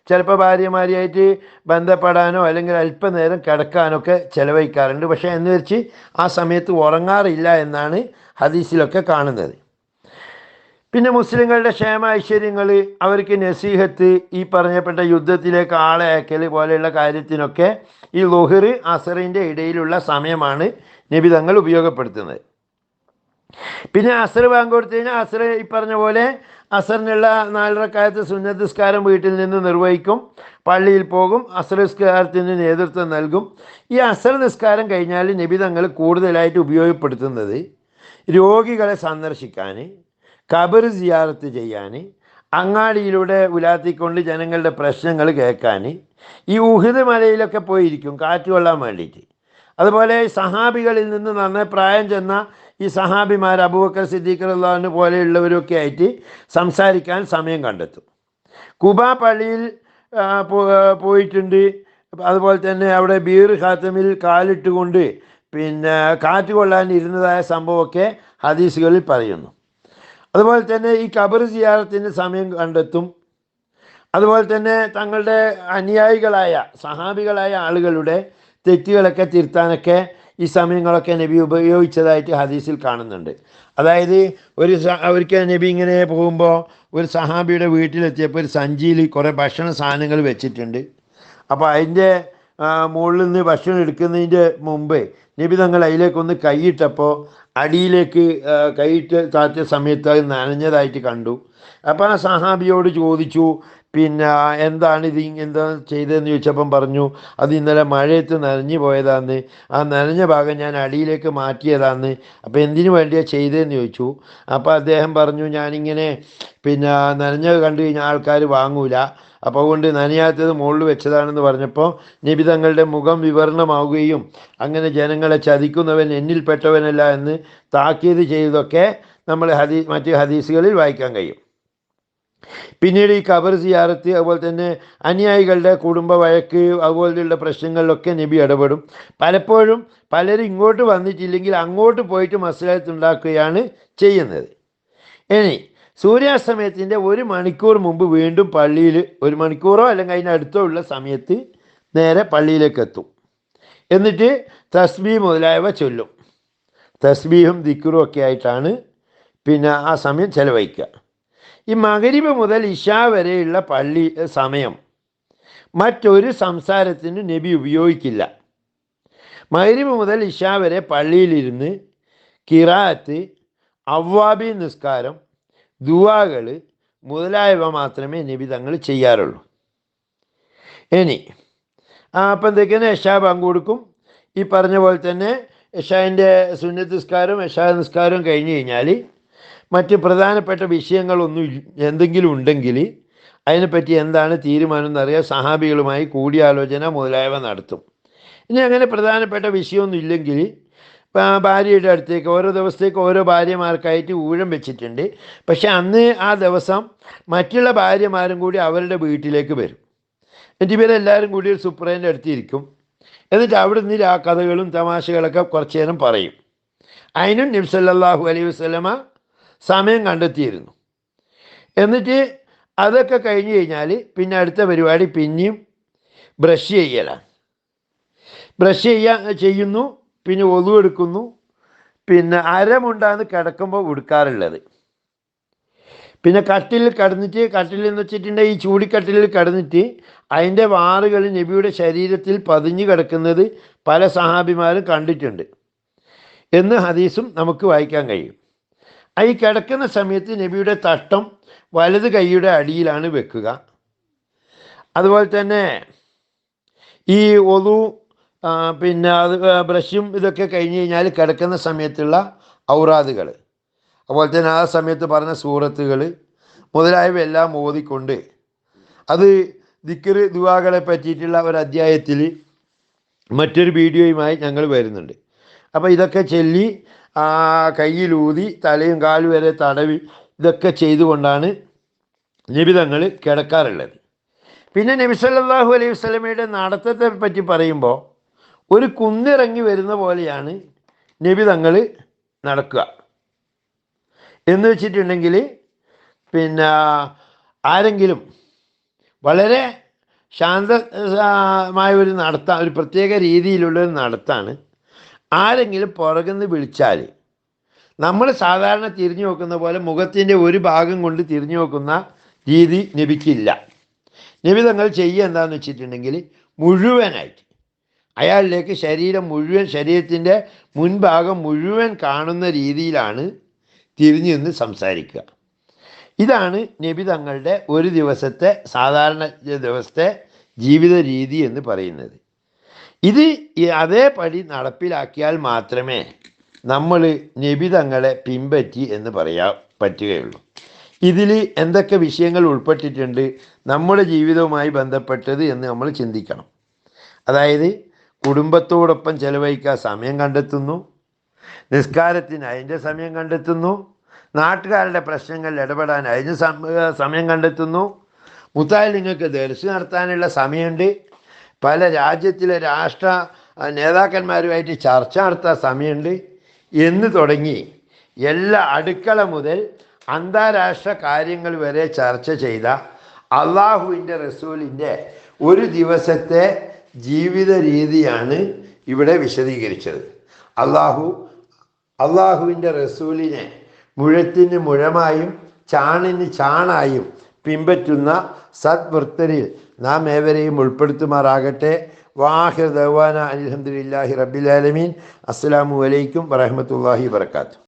ചിലപ്പോൾ ഭാര്യമാരിയായിട്ട് ബന്ധപ്പെടാനോ അല്ലെങ്കിൽ അല്പനേരം കിടക്കാനൊക്കെ ചിലവഴിക്കാറുണ്ട്. പക്ഷേ എന്ന് വെച്ച് ആ സമയത്ത് ഉറങ്ങാറില്ല എന്നാണ് ഹദീസിലൊക്കെ കാണുന്നത്. പിന്നെ മുസ്ലിങ്ങളുടെ ക്ഷേമ ഐശ്വര്യങ്ങൾ, അവർക്ക് നസീഹത്ത്, ഈ പറഞ്ഞപ്പെട്ട യുദ്ധത്തിലേക്ക് ആളെ അയക്കൽ പോലെയുള്ള കാര്യത്തിനൊക്കെ ഈ ളുഹർ അസറിൻ്റെ ഇടയിലുള്ള സമയമാണ് നബി തങ്ങൾ ഉപയോഗപ്പെടുത്തുന്നത്. പിന്നെ അസർ ബാങ്ക് കൊടുത്തു കഴിഞ്ഞാൽ അസർ ഈ പറഞ്ഞ പോലെ അസറിനുള്ള 4 റക്അത്ത് സുന്നത്ത് നിസ്കാരം വീട്ടിൽ നിന്ന് നിർവഹിക്കും, പള്ളിയിൽ പോകും, അസർ നിസ്കാരത്തിന് നേതൃത്വം നൽകും. ഈ അസർ നിസ്കാരം കഴിഞ്ഞാൽ നബി തങ്ങൾ കൂടുതലായിട്ട് ഉപയോഗപ്പെടുത്തുന്നത് രോഗികളെ സന്ദർശിക്കാൻ, ഖബർ സിയാറത്ത് ചെയ്യാൻ, അങ്ങാടിയിലൂടെ ഉലാത്തിക്കൊണ്ട് ജനങ്ങളുടെ പ്രശ്നങ്ങൾ കേൾക്കാൻ, ഈ ഉഹുദ് മലയിലൊക്കെ പോയിരിക്കും കാറ്റ് കൊള്ളാൻ വേണ്ടിയിട്ട്. അതുപോലെ സഹാബികളിൽ നിന്ന് നന്നായി പ്രായം ചെന്ന ഈ സഹാബിമാർ അബൂബക്കർ സിദ്ദീഖ് റളിയല്ലാഹു അൻഹു പോലെയുള്ളവരൊക്കെ ആയിട്ട് സംസാരിക്കാൻ സമയം കണ്ടെത്തും. കുബാ പള്ളിയിൽ പോയിട്ടുണ്ട്. അതുപോലെ തന്നെ അവിടെ ബീർ ഖാത്തമിൽ കാലിട്ടുകൊണ്ട് കാറ്റ് കൊള്ളാൻ ഇരുന്നതായ സംഭവമൊക്കെ ഹദീസുകളിൽ പറയുന്നു. അതുപോലെ തന്നെ ഈ ഖബർ സിയാറത്തിന് സമയം കണ്ടെത്തും. അതുപോലെ തന്നെ തങ്ങളുടെ അനുയായികളായ സഹാബികളായ ആളുകളുടെ തെറ്റുകളൊക്കെ തിരുത്താനൊക്കെ ഈ സമയങ്ങളൊക്കെ നബി ഉപയോഗിച്ചതായിട്ട് ഹദീസിൽ കാണുന്നുണ്ട്. അതായത് ഒരിക്കൽ നബി ഇങ്ങനെ പോകുമ്പോൾ ഒരു സഹാബിയുടെ വീട്ടിലെത്തിയപ്പോൾ ഒരു സഞ്ചിയിൽ കുറേ ഭക്ഷണ സാധനങ്ങൾ വെച്ചിട്ടുണ്ട്. അപ്പോൾ അതിൻ്റെ മുകളിൽ നിന്ന് ഭക്ഷണം എടുക്കുന്നതിൻ്റെ മുമ്പ് നബി തങ്ങൾ അതിലേക്കൊന്ന് കൈയിട്ടപ്പോൾ അടിയിലേക്ക് കൈയിട്ട് താറ്റിയ സമയത്ത് അത് നനഞ്ഞതായിട്ട് കണ്ടു. അപ്പോൾ ആ സഹാബിയോട് ചോദിച്ചു, എന്താണ് എന്താ ചെയ്തതെന്ന് ചോദിച്ചപ്പം പറഞ്ഞു, അത് ഇന്നലെ മഴയത്ത് നനഞ്ഞു പോയതാന്ന്, ആ നനഞ്ഞ ഭാഗം ഞാൻ അടിയിലേക്ക് മാറ്റിയതാന്ന്. അപ്പോൾ എന്തിനു വേണ്ടിയാണ് ചെയ്തതെന്ന് ചോദിച്ചു. അപ്പോൾ അദ്ദേഹം പറഞ്ഞു, ഞാനിങ്ങനെ നനഞ്ഞ കണ്ടു കഴിഞ്ഞാൽ ആൾക്കാർ വാങ്ങൂല, അപ്പോൾ അതുകൊണ്ട് നനയാത്തത് മുകളിൽ വെച്ചതാണെന്ന് പറഞ്ഞപ്പോൾ നബി തങ്ങളുടെ മുഖം വിവരണമാവുകയും അങ്ങനെ ജനങ്ങളെ ചതിക്കുന്നവൻ എന്നിൽപ്പെട്ടവനല്ല എന്ന് താക്കീത് ചെയ്തതൊക്കെ നമ്മൾ മറ്റ് ഹദീസുകളിൽ വായിക്കാൻ കഴിയും. പിന്നീട് ഈ ഖബർ സിയാറത്ത്, അതുപോലെ തന്നെ അനുയായികളുടെ കുടുംബ വഴക്ക്, അതുപോലെയുള്ള പ്രശ്നങ്ങളിലൊക്കെ നബി ഇടപെടും. പലപ്പോഴും പലരും ഇങ്ങോട്ട് വന്നിട്ടില്ലെങ്കിൽ അങ്ങോട്ട് പോയിട്ട് മസ്ലഹത്ത് ഉണ്ടാക്കുകയാണ് ചെയ്യുന്നത്. ഇനി സൂര്യാസ്തമയത്തിൻ്റെ 1 മണിക്കൂർ മുമ്പ് വീണ്ടും പള്ളിയിൽ 1 മണിക്കൂറോ അല്ലെങ്കിൽ അതിനടുത്തോ ഉള്ള സമയത്ത് നേരെ പള്ളിയിലേക്ക് എത്തും. എന്നിട്ട് തസ്ബീഹ് മുതലായവ ചൊല്ലും. തസ്ബീഹും ദിക്റും ഒക്കെ ആയിട്ടാണ് ആ സമയം ചെലവഴിക്കുക. ഈ മഗ്രിബ് മുതൽ ഇശാ വരെയുള്ള പള്ളി സമയം മറ്റൊരു സംസാരത്തിന് നബി ഉപയോഗിക്കില്ല. മഗ്രിബ് മുതൽ ഇശാ വരെ പള്ളിയിലിരുന്ന് ഖിറാഅത്ത്, അവ്വാബി നിസ്കാരം, ദുആകൾ മുതലായവ മാത്രമേ നബി തങ്ങൾ ചെയ്യാറുള്ളൂ. ഇനി അപ്പം എന്തൊക്കെയാണ് ഇശാ ബാങ്ക് കൊടുക്കും. ഈ പറഞ്ഞ പോലെ തന്നെ ഇശാൻ്റെ സുന്നത്ത് നിസ്കാരവും ഇശാ നിസ്കാരവും കഴിഞ്ഞ് കഴിഞ്ഞാൽ മറ്റ് പ്രധാനപ്പെട്ട വിഷയങ്ങളൊന്നും എന്തെങ്കിലും ഉണ്ടെങ്കിൽ അതിനെപ്പറ്റി എന്താണ് തീരുമാനം എന്നറിയാൻ സഹാബികളുമായി കൂടിയാലോചന മുതലായവ നടത്തും. ഇനി അങ്ങനെ പ്രധാനപ്പെട്ട വിഷയമൊന്നും ഇല്ലെങ്കിൽ ഭാര്യയുടെ അടുത്തേക്ക് ഓരോ ദിവസത്തേക്ക് ഓരോ ഭാര്യമാർക്കായിട്ട് ഊഴം വെച്ചിട്ടുണ്ട്. പക്ഷെ അന്ന് ആ ദിവസം മറ്റുള്ള ഭാര്യമാരും കൂടി അവരുടെ വീട്ടിലേക്ക് വരും. എന്നിട്ട് ഇവരെല്ലാവരും കൂടി ഒരു സുപ്രേൻ്റെ അടുത്തിരിക്കും. എന്നിട്ട് അവിടെ നിന്ന് ആ കഥകളും തമാശകളൊക്കെ കുറച്ചു നേരം പറയും. അതിനും നബി സല്ലല്ലാഹു അലൈഹി വസല്ലമ സമയം കണ്ടെത്തിയിരുന്നു. എന്നിട്ട് അതൊക്കെ കഴിഞ്ഞ് കഴിഞ്ഞാൽ പിന്നെ അടുത്ത പരിപാടി പിന്നെയും ബ്രഷ് ചെയ്യലാണ്. ബ്രഷ് ചെയ്യുന്നു, പിന്നെ ഒളു എടുക്കുന്നു, പിന്നെ അരമുണ്ടാന്ന് കിടക്കുമ്പോൾ ഉടുക്കാറുള്ളത്. പിന്നെ കട്ടിലിൽ കിടന്നിട്ട്, കട്ടിലിൽ എന്ന് വെച്ചിട്ടുണ്ടെങ്കിൽ ഈ ചൂടിക്കട്ടിലിൽ കിടന്നിട്ട് അതിൻ്റെ വാറുകൾ നബിയുടെ ശരീരത്തിൽ പതിഞ്ഞു കിടക്കുന്നത് പല സഹാബിമാരും കണ്ടിട്ടുണ്ട് എന്ന് ഹദീസും നമുക്ക് വായിക്കാൻ കഴിയും. ഈ കിടക്കുന്ന സമയത്ത് നബിയുടെ തട്ടം വലത് കൈയുടെ അടിയിലാണ് വെക്കുക. അതുപോലെ തന്നെ ഈ ഒതു പിന്നെ അത് ബ്രഷും ഇതൊക്കെ കഴിഞ്ഞ് കഴിഞ്ഞാൽ കിടക്കുന്ന സമയത്തുള്ള ഔറാദുകൾ, അതുപോലെ തന്നെ ആ സമയത്ത് പറഞ്ഞ സൂറത്തുകൾ മുതലായവയെല്ലാം ഓതിക്കൊണ്ട്, അത് ദിക്ർ ദുആകളെ പറ്റിയിട്ടുള്ള ഒരു അധ്യായത്തിൽ മറ്റൊരു വീഡിയോയുമായി ഞങ്ങൾ വരുന്നുണ്ട്. അപ്പോൾ ഇതൊക്കെ ചൊല്ലി കയ്യിലൂതി തലയും കാലും വരെ തടവി ഇതൊക്കെ ചെയ്തുകൊണ്ടാണ് നബി തങ്ങൾ കിടക്കാറുള്ളത്. പിന്നെ നബി സല്ലല്ലാഹു അലൈഹി വസല്ലമയുടെ നടത്തത്തെ പറ്റി പറയുമ്പോൾ ഒരു കുന്നിറങ്ങി വരുന്ന പോലെയാണ് നബി തങ്ങൾ നടക്കുക. എന്ന് വെച്ചിട്ടുണ്ടെങ്കിൽ പിന്നെ ആരെങ്കിലും വളരെ ശാന്തമായ ഒരു നടത്താൻ, ഒരു പ്രത്യേക രീതിയിലുള്ളൊരു നടത്താണ്. ആരെങ്കിലും പുറകുന്ന് വിളിച്ചാൽ നമ്മൾ സാധാരണ തിരിഞ്ഞു നോക്കുന്ന പോലെ മുഖത്തിൻ്റെ ഒരു ഭാഗം കൊണ്ട് തിരിഞ്ഞു നോക്കുന്ന രീതി നബിക്കില്ല. നബി തങ്ങൾ ചെയ്യുക എന്താണെന്ന് വെച്ചിട്ടുണ്ടെങ്കിൽ മുഴുവനായിട്ട് അയാളിലേക്ക് ശരീരം മുഴുവൻ, ശരീരത്തിൻ്റെ മുൻഭാഗം മുഴുവൻ കാണുന്ന രീതിയിലാണ് തിരിഞ്ഞു നിന്ന് സംസാരിക്കുക. ഇതാണ് നബി തങ്ങളുടെ ഒരു ദിവസത്തെ, സാധാരണ ദിവസത്തെ ജീവിത രീതി എന്ന് പറയുന്നത്. ഇത് അതേപടി നടപ്പിലാക്കിയാൽ മാത്രമേ നമ്മൾ നബി തങ്ങളെ പിൻപറ്റി എന്ന് പറയാൻ പറ്റുകയുള്ളൂ. ഇതിൽ എന്തൊക്കെ വിഷയങ്ങൾ ഉൾപ്പെട്ടിട്ടുണ്ട് നമ്മുടെ ജീവിതവുമായി ബന്ധപ്പെട്ടത് എന്ന് നമ്മൾ ചിന്തിക്കണം. അതായത് കുടുംബത്തോടൊപ്പം ചെലവഴിക്കാൻ സമയം കണ്ടെത്തുന്നു, നിസ്കാരത്തിന് അതിൻ്റെ സമയം കണ്ടെത്തുന്നു, നാട്ടുകാരുടെ പ്രശ്നങ്ങളിൽ ഇടപെടാൻ അതിന് സമയം കണ്ടെത്തുന്നു, മുത്തായിൽ നിങ്ങൾക്ക് ദർശനം നടത്താനുള്ള സമയമുണ്ട്, പല രാജ്യത്തിലെ രാഷ്ട്ര നേതാക്കന്മാരുമായിട്ട് ചർച്ച നടത്താൻ സമയമുണ്ട് എന്ന് തുടങ്ങി എല്ലാ അടുക്കള മുതൽ അന്താരാഷ്ട്ര കാര്യങ്ങൾ വരെ ചർച്ച ചെയ്ത അള്ളാഹുവിൻ്റെ റസൂലിൻ്റെ ഒരു ദിവസത്തെ ജീവിത രീതിയാണ് ഇവിടെ വിശദീകരിച്ചത്. അള്ളാഹുവിൻ്റെ റസൂലിനെ മുഴത്തിന് മുഴമായും ചാണിന് ചാണായും പിൻപറ്റുന്ന സദ്വൃത്തരിൽ നാം ഏവരെയും ഉൾപ്പെടുത്തുമാറാകട്ടെ. വാഹിർ ദഅ്വാന അൽഹംദുലില്ലാഹി റബ്ബിൽ ആലമീൻ. അസ്സലാമു അലൈക്കും വറഹ്മത്തുള്ളാഹി വബറകാതുഹു.